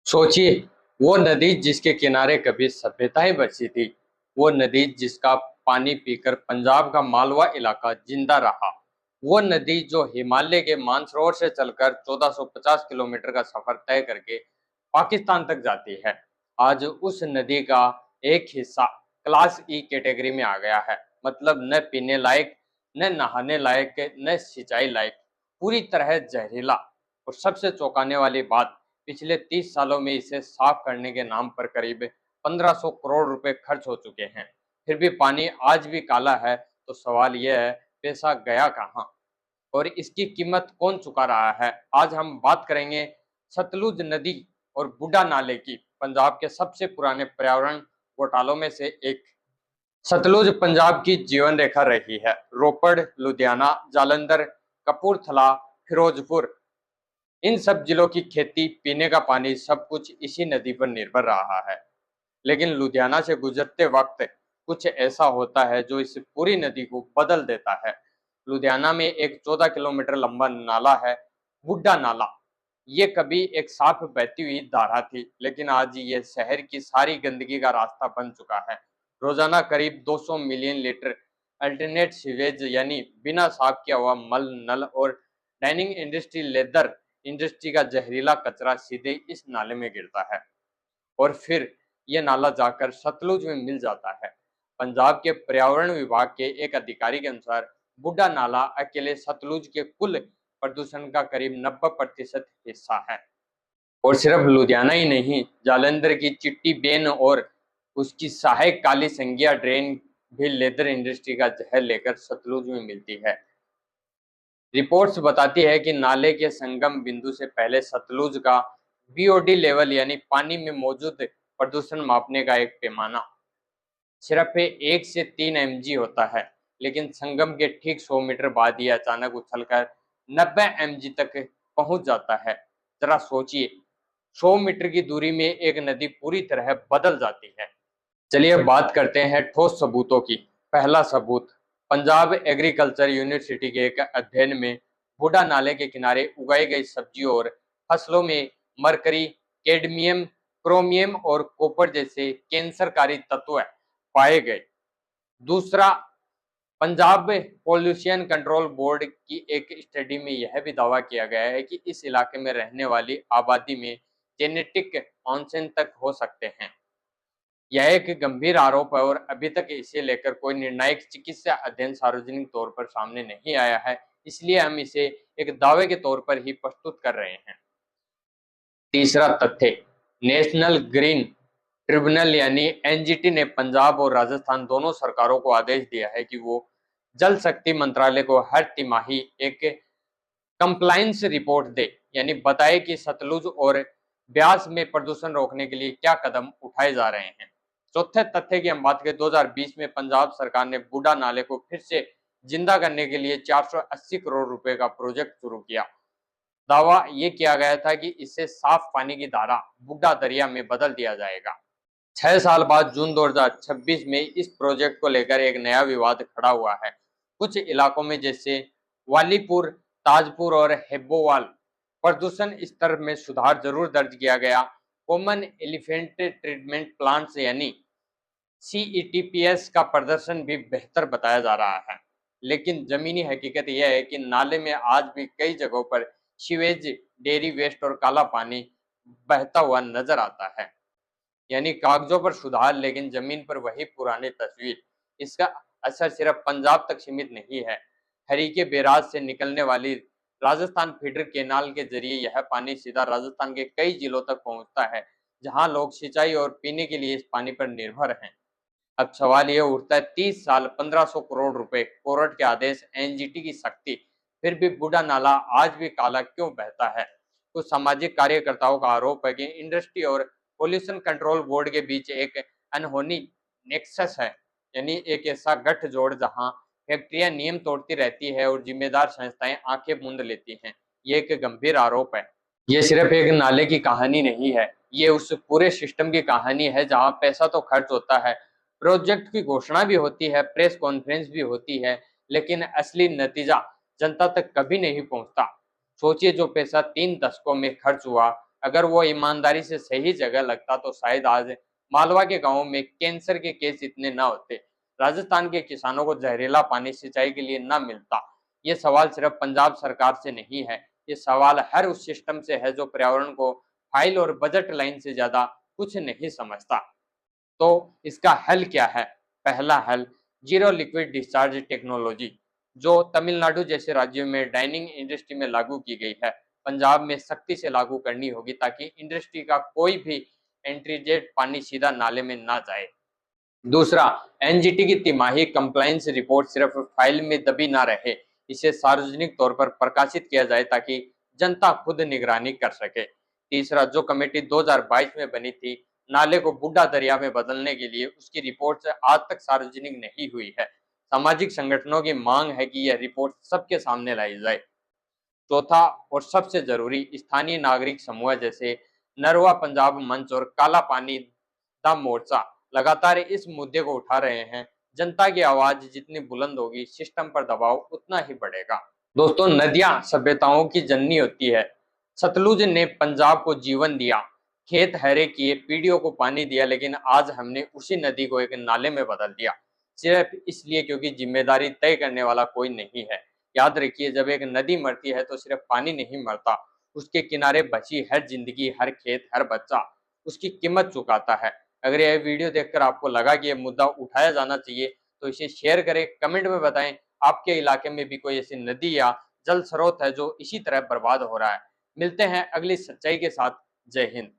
सोचिए, वो नदी जिसके किनारे कभी सभ्यताएं बसी थी, वो नदी जिसका पानी पीकर पंजाब का मालवा इलाका जिंदा रहा, वो नदी जो हिमालय के मानसरोवर से चलकर 1450 किलोमीटर का सफर तय करके पाकिस्तान तक जाती है। आज उस नदी का एक हिस्सा क्लास ई कैटेगरी में आ गया है। मतलब न पीने लायक, न नहाने लायक, न सिंचाई लायक, पूरी तरह जहरीला। और सबसे चौंकाने वाली बात, पिछले 30 सालों में इसे साफ करने के नाम पर करीब 1500 करोड़ रुपए खर्च हो चुके हैं, फिर भी पानी आज भी काला है। तो सवाल यह है, पैसा गया कहाँ और इसकी कीमत कौन चुका रहा है? आज हम बात करेंगे सतलुज नदी और बूढ़ा नाले की, पंजाब के सबसे पुराने पर्यावरण घोटालों में से एक। सतलुज पंजाब की जीवन रेखा रही है। रोपड़, लुधियाना, जालंधर, कपूरथला, फिरोजपुर, इन सब जिलों की खेती, पीने का पानी, सब कुछ इसी नदी पर निर्भर रहा है। लेकिन लुधियाना से गुजरते वक्त कुछ ऐसा होता है जो इस पूरी नदी को बदल देता है। लुधियाना में एक 14 किलोमीटर लंबा नाला है, बुड्ढा नाला। ये कभी एक साफ बहती हुई धारा थी, लेकिन आज ये शहर की सारी गंदगी का रास्ता बन चुका है। रोजाना करीब 200 मिलियन लीटर अल्टरनेट सीवेज, यानी बिना साफ किया हुआ मल, नल और डाइनिंग इंडस्ट्री, लेदर इंडस्ट्री का जहरीला कचरा सीधे इस नाले में गिरता है और फिर यह नाला जाकर सतलुज में मिल जाता है। पंजाब के पर्यावरण विभाग के एक अधिकारी के अनुसार बूढ़ा नाला अकेले सतलुज के कुल प्रदूषण का करीब 90% हिस्सा है। और सिर्फ लुधियाना ही नहीं, जालंधर की चिट्टी बेन और उसकी सहायक काली संगिया ड्रेन भी लेदर इंडस्ट्री का जहर लेकर सतलुज में मिलती है। रिपोर्ट्स बताती है कि नाले के संगम बिंदु से पहले सतलुज का बीओडी लेवल, यानी पानी में मौजूद प्रदूषण मापने का एक पैमाना, सिर्फ 1 से 3 mg होता है। लेकिन संगम के ठीक 100 मीटर बाद यह अचानक उछलकर 90 mg तक पहुंच जाता है। जरा सोचिए, 100 मीटर की दूरी में एक नदी पूरी तरह बदल जाती है। चलिए बात करते हैं ठोस सबूतों की। पहला सबूत, पंजाब एग्रीकल्चर यूनिवर्सिटी के एक अध्ययन में बूढ़ा नाले के किनारे उगाई गई सब्जियों और फसलों में मरकरी, कैडमियम, क्रोमियम और कॉपर जैसे कैंसरकारी तत्व पाए गए। दूसरा, पंजाब पोल्यूशन कंट्रोल बोर्ड की एक स्टडी में यह भी दावा किया गया है कि इस इलाके में रहने वाली आबादी में जेनेटिक ऑनसेन तक हो सकते हैं। यह एक गंभीर आरोप है और अभी तक इसे लेकर कोई निर्णायक चिकित्सा अध्ययन सार्वजनिक तौर पर सामने नहीं आया है, इसलिए हम इसे एक दावे के तौर पर ही प्रस्तुत कर रहे हैं। तीसरा तथ्य, नेशनल ग्रीन ट्रिब्यूनल यानी एनजीटी ने पंजाब और राजस्थान दोनों सरकारों को आदेश दिया है कि वो जल शक्ति मंत्रालय को हर तिमाही एक कंप्लायंस रिपोर्ट दे, यानी बताए कि सतलुज और ब्यास में प्रदूषण रोकने के लिए क्या कदम उठाए जा रहे हैं। चौथे तथ्य की हम बात करें, 2020 में पंजाब सरकार ने बूढ़ा नाले को फिर से जिंदा करने के लिए 480 करोड़ रुपए का प्रोजेक्ट शुरू किया। दावा ये किया गया था कि इससे साफ पानी की धारा बूढ़ा दरिया में बदल दिया जाएगा। 6 साल बाद जून 2026 में इस प्रोजेक्ट को लेकर एक नया विवाद खड़ा हुआ है। कुछ इलाकों में जैसे वालीपुर, ताजपुर और हेब्बोवाल प्रदूषण स्तर में सुधार जरूर दर्ज किया गया। कॉमन एलिफेंट ट्रीटमेंट प्लांट्स यानी CETPS का प्रदर्शन भी बेहतर बताया जा रहा है। लेकिन जमीनी हकीकत यह है कि नाले में आज भी कई जगहों पर सीवेज, डेयरी वेस्ट और काला पानी बहता हुआ नजर आता है। यानी कागजों पर सुधार, लेकिन जमीन पर वही पुरानी तस्वीर। इसका असर सिर्फ पंजाब तक सीमित नहीं है। हरीके बैराज से निकलने वाली राजस्थान फीडर केनाल के जरिए यह पानी सीधा राजस्थान के कई जिलों तक पहुंचता है, जहां लोग सिंचाई और पीने के लिए इस पानी पर निर्भर हैं। अब सवाल यह उठता है, 30 साल, 1500 करोड़ रुपए, कोर्ट के आदेश, एनजीटी की सख्ती, फिर भी बूढ़ा नाला आज भी काला क्यों बहता है? कुछ सामाजिक कार्यकर्ताओं का आरोप है कि इंडस्ट्री और पोल्यूशन कंट्रोल बोर्ड के बीच एक अनहोनी नेक्सस है, यानी एक ऐसा गठजोड़ जहां फैक्ट्रियां नियम तोड़ती रहती है और जिम्मेदार संस्थाएं आंखें मूंद लेती हैं। ये एक गंभीर आरोप है। ये सिर्फ एक नाले की कहानी नहीं है, ये उस पूरे सिस्टम की कहानी है जहां पैसा तो खर्च होता है, प्रोजेक्ट की घोषणा भी होती है, प्रेस कॉन्फ्रेंस भी होती है, लेकिन असली नतीजा जनता तक कभी नहीं पहुंचता। सोचिए, जो पैसा 3 दशकों में खर्च हुआ अगर वो ईमानदारी से सही जगह लगता तो शायद आज मालवा के गांवों में कैंसर के केस इतने न होते, राजस्थान के किसानों को जहरीला पानी सिंचाई के लिए न मिलता। ये सवाल सिर्फ पंजाब सरकार से नहीं है, ये सवाल हर उस सिस्टम से है जो पर्यावरण को फाइल और बजट लाइन से ज्यादा कुछ नहीं समझता। तो इसका हल क्या है? पहला हल जीरो लिक्विड डिस्चार्ज टेक्नोलॉजी, जो तमिलनाडु जैसे राज्यों में डाइनिंग इंडस्ट्री में लागू की गई है, पंजाब में सख्ती से लागू करनी होगी ताकि इंडस्ट्री का कोई भी एंट्रीजेट पानी सीधा नाले में ना जाए। दूसरा, एनजीटी की तिमाही कंप्लायंस रिपोर्ट सिर्फ फाइल में दबी ना रहे, इसे सार्वजनिक तौर पर प्रकाशित किया जाए ताकि जनता खुद निगरानी कर सके। तीसरा, जो कमेटी 2022 में बनी थी नाले को बूढ़ा दरिया में बदलने के लिए, उसकी रिपोर्ट आज तक सार्वजनिक नहीं हुई है। सामाजिक संगठनों की मांग है कि यह रिपोर्ट सबके सामने लाई जाए। चौथा और सबसे जरूरी, स्थानीय नागरिक समूह जैसे नरवा पंजाब मंच और काला पानी दा मोर्चा लगातार इस मुद्दे को उठा रहे हैं। जनता की आवाज जितनी बुलंद होगी, सिस्टम पर दबाव उतना ही बढ़ेगा। दोस्तों, नदियां सभ्यताओं की जननी होती है। सतलुज ने पंजाब को जीवन दिया, खेत हरे किए, पीढ़ियों को पानी दिया, लेकिन आज हमने उसी नदी को एक नाले में बदल दिया, सिर्फ इसलिए क्योंकि जिम्मेदारी तय करने वाला कोई नहीं है। याद रखिए, जब एक नदी मरती है तो सिर्फ पानी नहीं मरता, उसके किनारे बची हर जिंदगी, हर खेत, हर बच्चा उसकी कीमत चुकाता है। अगर यह वीडियो देखकर आपको लगा कि यह मुद्दा उठाया जाना चाहिए तो इसे शेयर करें, कमेंट में बताएं आपके इलाके में भी कोई ऐसी नदी या जल स्रोत है जो इसी तरह बर्बाद हो रहा है। मिलते हैं अगली सच्चाई के साथ। जय हिंद।